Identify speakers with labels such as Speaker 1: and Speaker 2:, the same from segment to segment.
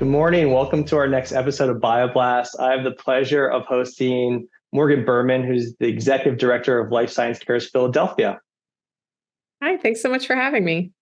Speaker 1: Good morning. Welcome to our next episode of BioBlast. I have the pleasure of hosting Morgan Berman, who's the Executive Director of Life Science Cares Philadelphia.
Speaker 2: Hi, thanks so much for having me.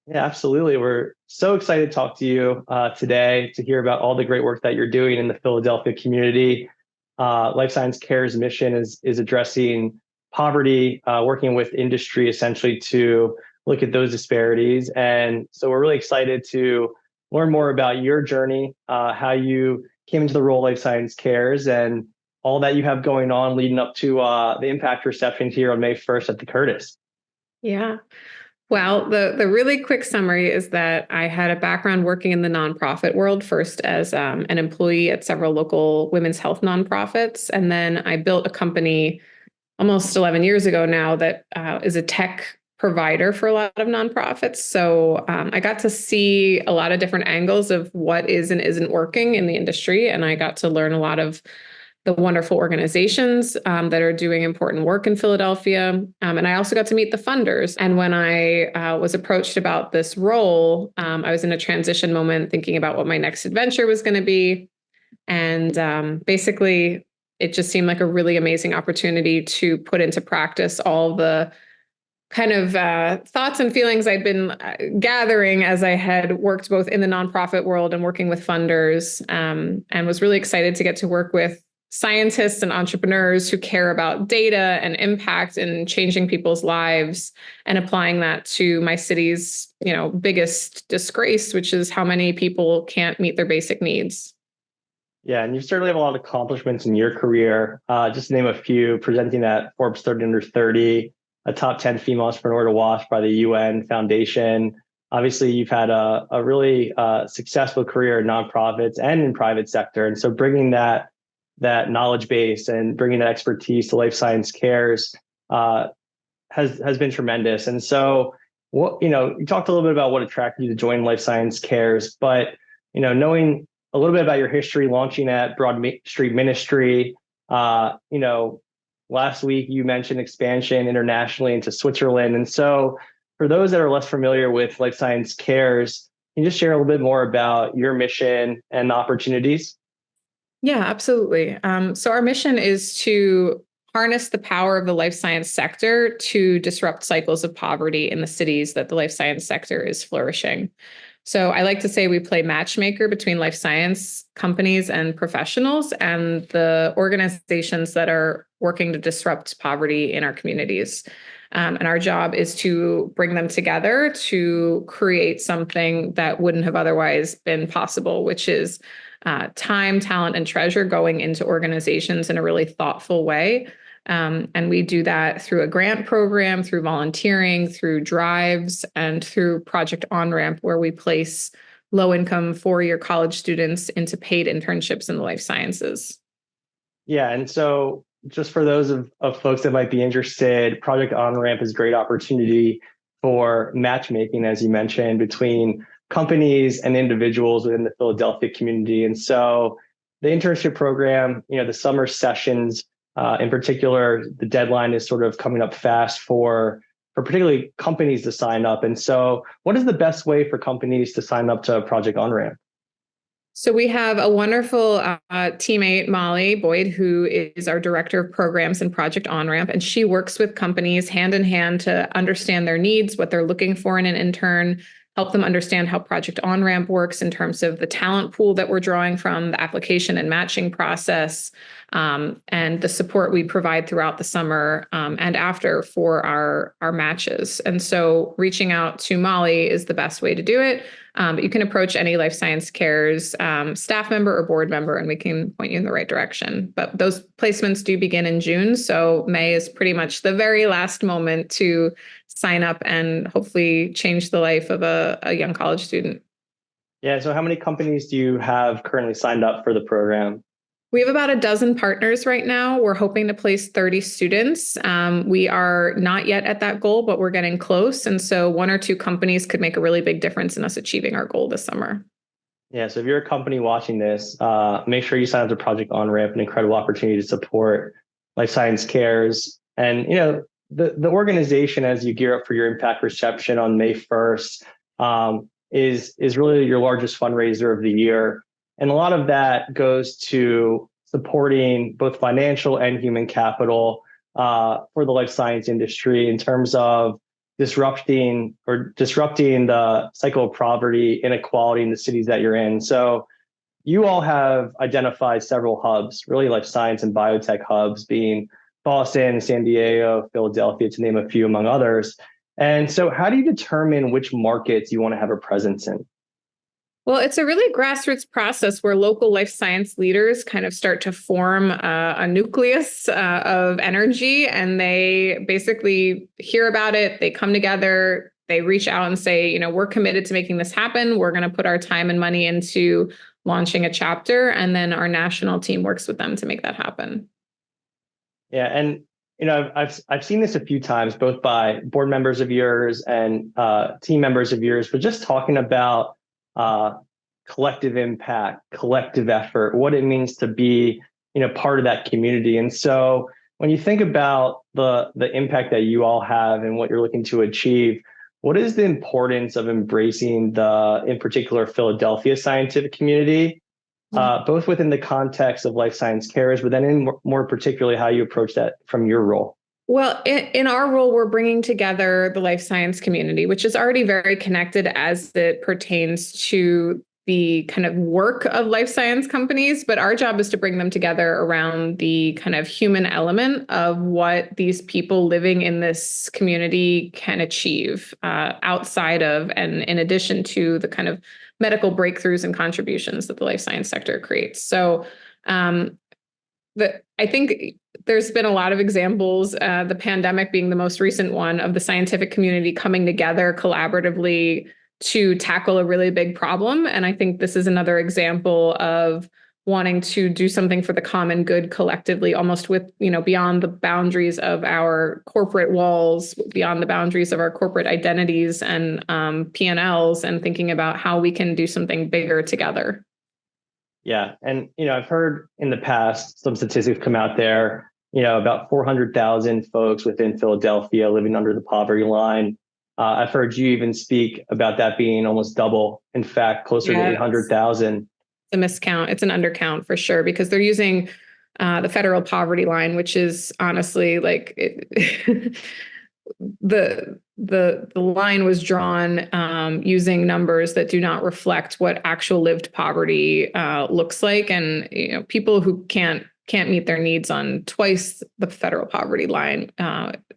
Speaker 1: Yeah, absolutely. We're so excited to talk to you today to hear about all the great work that you're doing in the Philadelphia community. Life Science Cares mission is addressing poverty, working with industry essentially to look at those disparities. And so we're really excited to learn more about your journey, how you came into the role of Life Science Cares, and all that you have going on leading up to the impact reception here on May 1st at the Curtis.
Speaker 2: Yeah. Well, the really quick summary is that I had a background working in the nonprofit world, first as an employee at several local women's health nonprofits. And then I built a company almost 11 years ago now that is a tech provider for a lot of nonprofits. So I got to see a lot of different angles of what is and isn't working in the industry. And I got to learn a lot of the wonderful organizations that are doing important work in Philadelphia. And I also got to meet the funders. And when I was approached about this role, I was in a transition moment thinking about what my next adventure was going to be. And basically, it just seemed like a really amazing opportunity to put into practice all the kind of thoughts and feelings I'd been gathering as I had worked both in the nonprofit world and working with funders, and was really excited to get to work with scientists and entrepreneurs who care about data and impact and changing people's lives and applying that to my city's, biggest disgrace, which is how many people can't meet their basic needs.
Speaker 1: Yeah, and you certainly have a lot of accomplishments in your career. Just to name a few, presenting at Forbes 30 Under 30, a top 10 female entrepreneur to watch by the UN Foundation. Obviously, you've had a really successful career in nonprofits and in private sector. And so bringing that knowledge base and bringing that expertise to Life Science Cares has been tremendous. And so, you talked a little bit about what attracted you to join Life Science Cares, but knowing a little bit about your history, launching at Broad Street Ministry, last week you mentioned expansion internationally into Switzerland. And so for those that are less familiar with Life Science Cares, can you just share a little bit more about your mission and the opportunities?
Speaker 2: Yeah, absolutely. So our mission is to harness the power of the life science sector to disrupt cycles of poverty in the cities that the life science sector is flourishing. So I like to say we play matchmaker between life science companies and professionals and the organizations that are working to disrupt poverty in our communities. And our job is to bring them together to create something that wouldn't have otherwise been possible, which is time, talent, and treasure going into organizations in a really thoughtful way. And we do that through a grant program, through volunteering, through drives, and through Project On-Ramp, where we place low-income four-year college students into paid internships in the life sciences.
Speaker 1: Yeah, and so just for those of folks that might be interested, Project On-Ramp is a great opportunity for matchmaking, as you mentioned, between companies and individuals within the Philadelphia community. And so the internship program, the summer sessions, in particular, the deadline is sort of coming up fast for particularly companies to sign up. And so what is the best way for companies to sign up to Project On-Ramp?
Speaker 2: So we have a wonderful teammate, Molly Boyd, who is our director of programs in Project On-Ramp, and she works with companies hand in hand to understand their needs, what they're looking for in an intern, help them understand how Project On-Ramp works in terms of the talent pool that we're drawing from, the application and matching process, and the support we provide throughout the summer and after for our matches. And so reaching out to Molly is the best way to do it. But you can approach any Life Science Cares staff member or board member, and we can point you in the right direction. But those placements do begin in June. So May is pretty much the very last moment to sign up and hopefully change the life of a young college student.
Speaker 1: Yeah, so how many companies do you have currently signed up for the program?
Speaker 2: We have about a dozen partners right now. We're hoping to place 30 students. We are not yet at that goal, but we're getting close. And so one or two companies could make a really big difference in us achieving our goal this summer.
Speaker 1: Yeah, so if you're a company watching this, make sure you sign up to Project On-Ramp, an incredible opportunity to support Life Science Cares. And, the organization, as you gear up for your impact reception on May 1st, is really your largest fundraiser of the year. And a lot of that goes to supporting both financial and human capital for the life science industry in terms of disrupting the cycle of poverty, inequality in the cities that you're in. So you all have identified several hubs, really life science and biotech hubs, being Boston, San Diego, Philadelphia, to name a few among others. And so how do you determine which markets you want to have a presence in?
Speaker 2: Well, it's a really grassroots process where local life science leaders kind of start to form a nucleus of energy, and they basically hear about it. They come together, they reach out and say, we're committed to making this happen. We're going to put our time and money into launching a chapter, and then our national team works with them to make that happen.
Speaker 1: Yeah, and I've seen this a few times, both by board members of yours and team members of yours, but just talking about collective impact, collective effort, what it means to be, part of that community. And so when you think about the impact that you all have and what you're looking to achieve, what is the importance of embracing in particular, Philadelphia scientific community, both within the context of life science cares, but then in more particularly how you approach that from your role?
Speaker 2: Well, in our role, we're bringing together the life science community, which is already very connected as it pertains to the kind of work of life science companies. But our job is to bring them together around the kind of human element of what these people living in this community can achieve outside of and in addition to the kind of medical breakthroughs and contributions that the life science sector creates. So I think there's been a lot of examples, the pandemic being the most recent one, of the scientific community coming together collaboratively to tackle a really big problem. And I think this is another example of wanting to do something for the common good collectively, almost with, beyond the boundaries of our corporate walls, beyond the boundaries of our corporate identities and P&Ls, and thinking about how we can do something bigger together.
Speaker 1: Yeah. And, I've heard in the past some statistics come out there, about 400,000 folks within Philadelphia living under the poverty line. I've heard you even speak about that being almost double, in fact, closer to 800,000.
Speaker 2: It's a miscount. It's an undercount for sure, because they're using the federal poverty line, which is honestly like the line was drawn using numbers that do not reflect what actual lived poverty looks like, and people who can't meet their needs on twice the federal poverty line,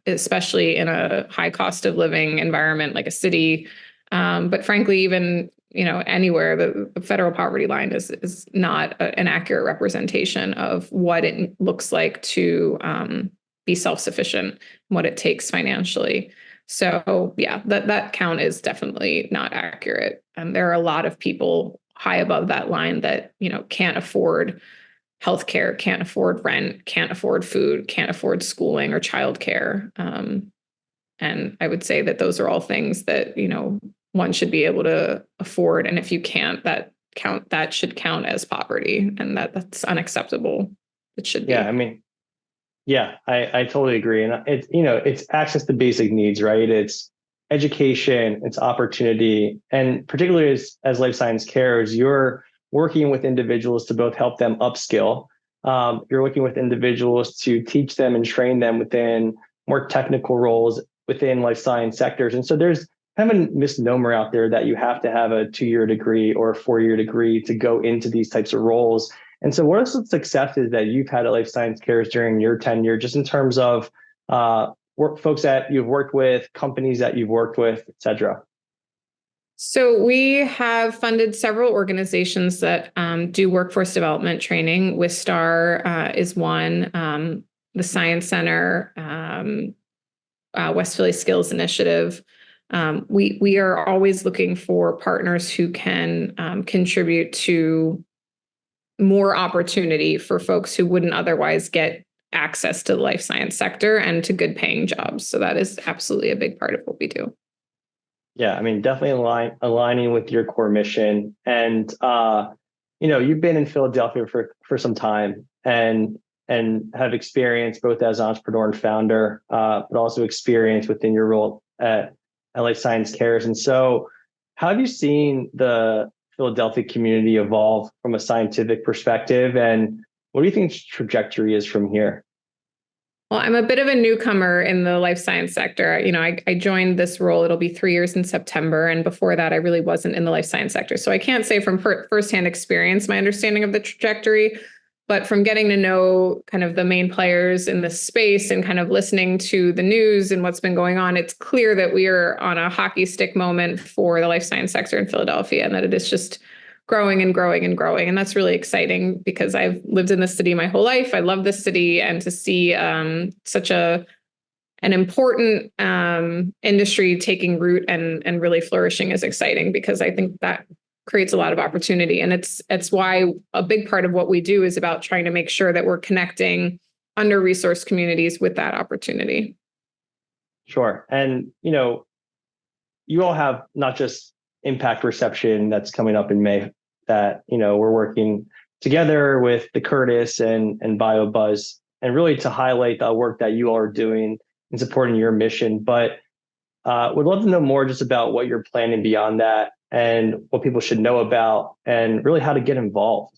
Speaker 2: especially in a high cost of living environment like a city, but frankly, even anywhere, the federal poverty line is not an accurate representation of what it looks like to be self-sufficient, what it takes financially. So yeah, that count is definitely not accurate. There are a lot of people high above that line that, can't afford healthcare, can't afford rent, can't afford food, can't afford schooling or childcare. And I would say that those are all things that, one should be able to afford. And if you can't, that should count as poverty, and that's unacceptable. It should be.
Speaker 1: Yeah, I mean, yeah, I totally agree. And it's access to basic needs, right? It's education, it's opportunity. And particularly as life science cares, you're working with individuals to both help them upskill. You're working with individuals to teach them and train them within more technical roles within life science sectors. And so there's kind of a misnomer out there that you have to have a 2-year degree or a 4-year degree to go into these types of roles. And so what are some successes that you've had at Life Science Cares during your tenure, just in terms of folks that you've worked with, companies that you've worked with, et cetera?
Speaker 2: So we have funded several organizations that do workforce development training. Wistar is one, the Science Center, West Philly Skills Initiative. We are always looking for partners who can contribute to more opportunity for folks who wouldn't otherwise get access to the life science sector and to good paying jobs. So that is absolutely a big part of what we do.
Speaker 1: Yeah, I mean, definitely aligning with your core mission. And you've been in Philadelphia for some time and have experience both as an entrepreneur and founder, but also experience within your role at Life Science Cares. And so how have you seen the Philadelphia community evolve from a scientific perspective? And what do you think its trajectory is from here?
Speaker 2: Well, I'm a bit of a newcomer in the life science sector. I joined this role, it'll be 3 years in September. And before that, I really wasn't in the life science sector. So I can't say from firsthand experience my understanding of the trajectory, but from getting to know kind of the main players in this space and kind of listening to the news and what's been going on, it's clear that we are on a hockey stick moment for the life science sector in Philadelphia, and that it is just growing and growing and growing. And that's really exciting because I've lived in this city my whole life. I love this city, and to see such an important industry taking root and really flourishing is exciting, because I think that creates a lot of opportunity. And it's why a big part of what we do is about trying to make sure that we're connecting under-resourced communities with that opportunity.
Speaker 1: Sure. And, you all have not just impact reception that's coming up in May that, we're working together with the Curtis and BioBuzz, and really to highlight the work that you all are doing in supporting your mission. But would love to know more just about what you're planning beyond that and what people should know about and really how to get involved.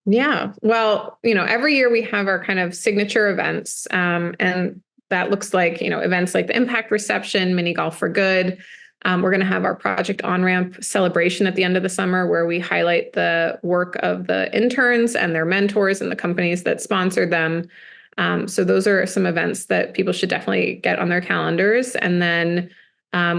Speaker 2: Yeah. Well, every year we have our kind of signature events. And that looks like, events like the impact reception, mini golf for good. We're going to have our Project On-Ramp celebration at the end of the summer, where we highlight the work of the interns and their mentors and the companies that sponsored them. So those are some events that people should definitely get on their calendars. And then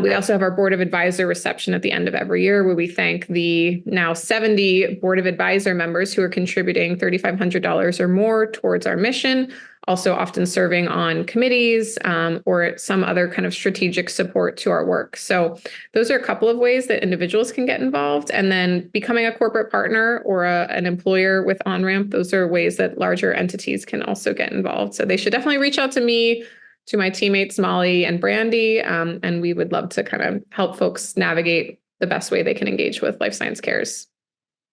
Speaker 2: we also have our Board of Advisor reception at the end of every year, where we thank the now 70 Board of Advisor members who are contributing $3,500 or more towards our mission, also often serving on committees or some other kind of strategic support to our work. So those are a couple of ways that individuals can get involved. And then becoming a corporate partner or an employer with OnRamp, those are ways that larger entities can also get involved. So they should definitely reach out to me, to my teammates, Molly and Brandy, and we would love to kind of help folks navigate the best way they can engage with life science cares.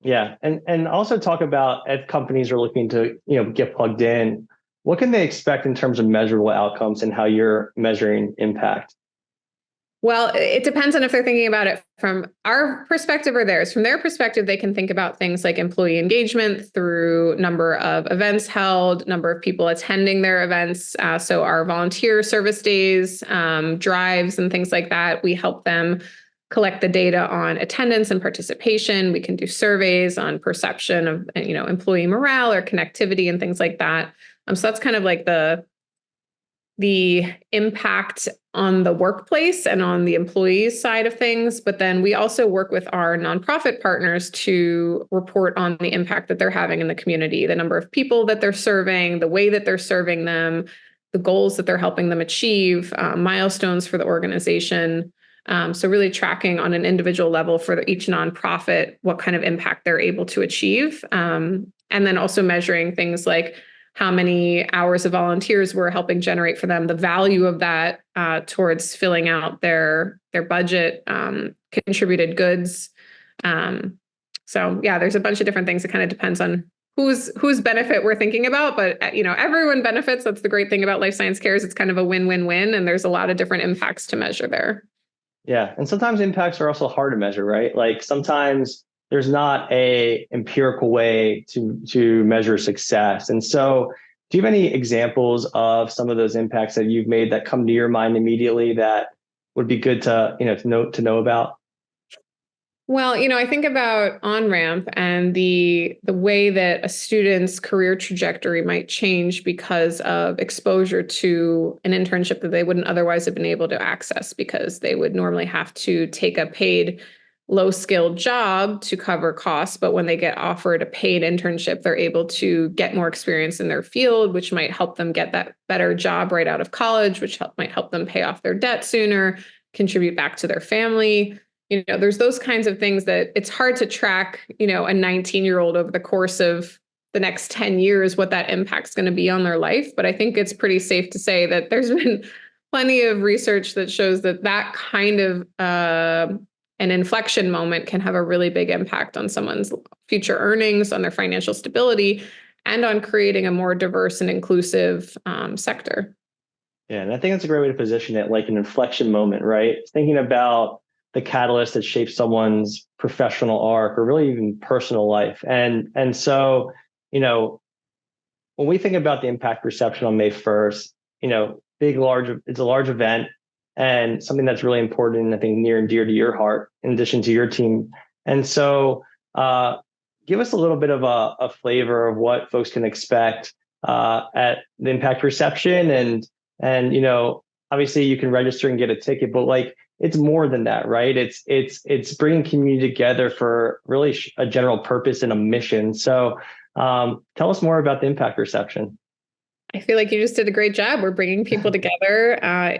Speaker 1: Yeah, and also talk about if companies are looking to get plugged in, what can they expect in terms of measurable outcomes and how you're measuring impact?
Speaker 2: Well, it depends on if they're thinking about it from our perspective or theirs. From their perspective, they can think about things like employee engagement through number of events held, number of people attending their events. So our volunteer service days, drives, and things like that, we help them collect the data on attendance and participation. We can do surveys on perception of, employee morale or connectivity and things like that. So that's kind of like the impact on the workplace and on the employees side of things. But then we also work with our nonprofit partners to report on the impact that they're having in the community, the number of people that they're serving, the way that they're serving them, the goals that they're helping them achieve, milestones for the organization. So really tracking on an individual level for each nonprofit what kind of impact they're able to achieve. And then also measuring things like how many hours of volunteers we're helping generate for them, the value of that towards filling out their budget, contributed goods. So yeah, there's a bunch of different things. It kind of depends on whose benefit we're thinking about, but everyone benefits. That's the great thing about life science cares. It's kind of a win-win-win, and there's a lot of different impacts to measure there.
Speaker 1: Yeah, and sometimes impacts are also hard to measure, right? Like sometimes there's not a empirical way to measure success. And so do you have any examples of some of those impacts that you've made that come to your mind immediately that would be good to know about?
Speaker 2: Well, I think about OnRamp and the way that a student's career trajectory might change because of exposure to an internship that they wouldn't otherwise have been able to access, because they would normally have to take a paid low-skilled job to cover costs. But when they get offered a paid internship, they're able to get more experience in their field, which might help them get that better job right out of college, which might help them pay off their debt sooner, contribute back to their family. There's those kinds of things that it's hard to track, a 19-year-old over the course of the next 10 years, what that impact's going to be on their life. But I think it's pretty safe to say that there's been plenty of research that shows that kind of an inflection moment can have a really big impact on someone's future earnings, on their financial stability, and on creating a more diverse and inclusive sector.
Speaker 1: Yeah, and I think that's a great way to position it, like an inflection moment, right? Thinking about the catalyst that shapes someone's professional arc or really even personal life. And so, when we think about the impact reception on May 1st, it's a large event and something that's really important, I think, near and dear to your heart, in addition to your team. And so, give us a little bit of a flavor of what folks can expect at the impact reception. And obviously you can register and get a ticket, but like, it's more than that, right? It's bringing community together for really a general purpose and a mission. So tell us more about the impact reception.
Speaker 2: I feel like you just did a great job. We're bringing people together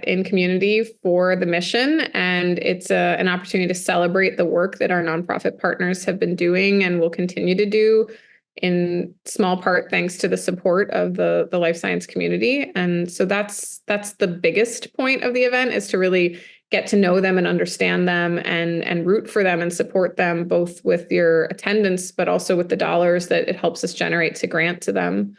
Speaker 2: in community for the mission, and it's an opportunity to celebrate the work that our nonprofit partners have been doing and will continue to do, in small part thanks to the support of the life science community. And so that's the biggest point of the event, is to really get to know them and understand them and root for them and support them, both with your attendance, but also with the dollars that it helps us generate to grant to them.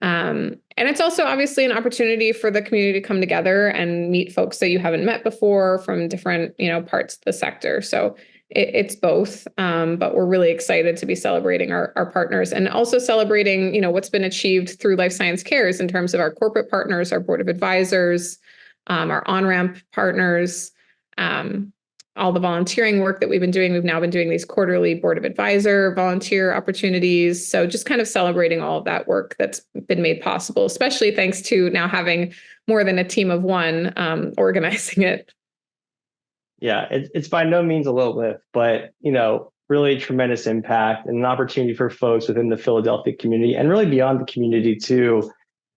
Speaker 2: And it's also obviously an opportunity for the community to come together and meet folks that you haven't met before from different, parts of the sector. So it's both, but we're really excited to be celebrating our partners, and also celebrating, what's been achieved through Life Science Cares in terms of our corporate partners, our board of advisors, our on-ramp partners, all the volunteering work that we've been doing. We've now been doing these quarterly board of advisor volunteer opportunities. So just kind of celebrating all of that work that's been made possible, especially thanks to now having more than a team of one organizing it.
Speaker 1: Yeah, it's by no means a little lift, but really tremendous impact and an opportunity for folks within the Philadelphia community and really beyond the community to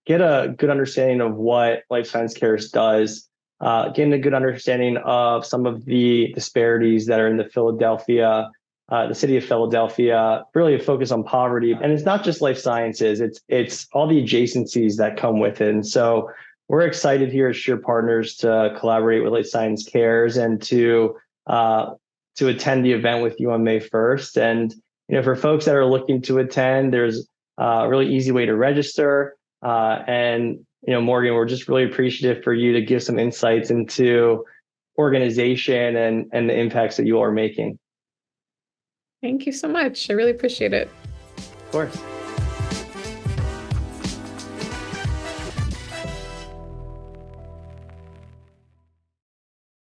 Speaker 1: get a good understanding of what Life Science Cares does, getting a good understanding of some of the disparities that are in the city of Philadelphia, really a focus on poverty. And it's not just life sciences, it's all the adjacencies that come with it. And so we're excited here as Scheer Partners to collaborate with Life Science Cares and to attend the event with you on May 1st. And for folks that are looking to attend, there's a really easy way to register. And Morgan, we're just really appreciative for you to give some insights into organization and the impacts that you are making.
Speaker 2: Thank you so much. I really appreciate it.
Speaker 1: Of course.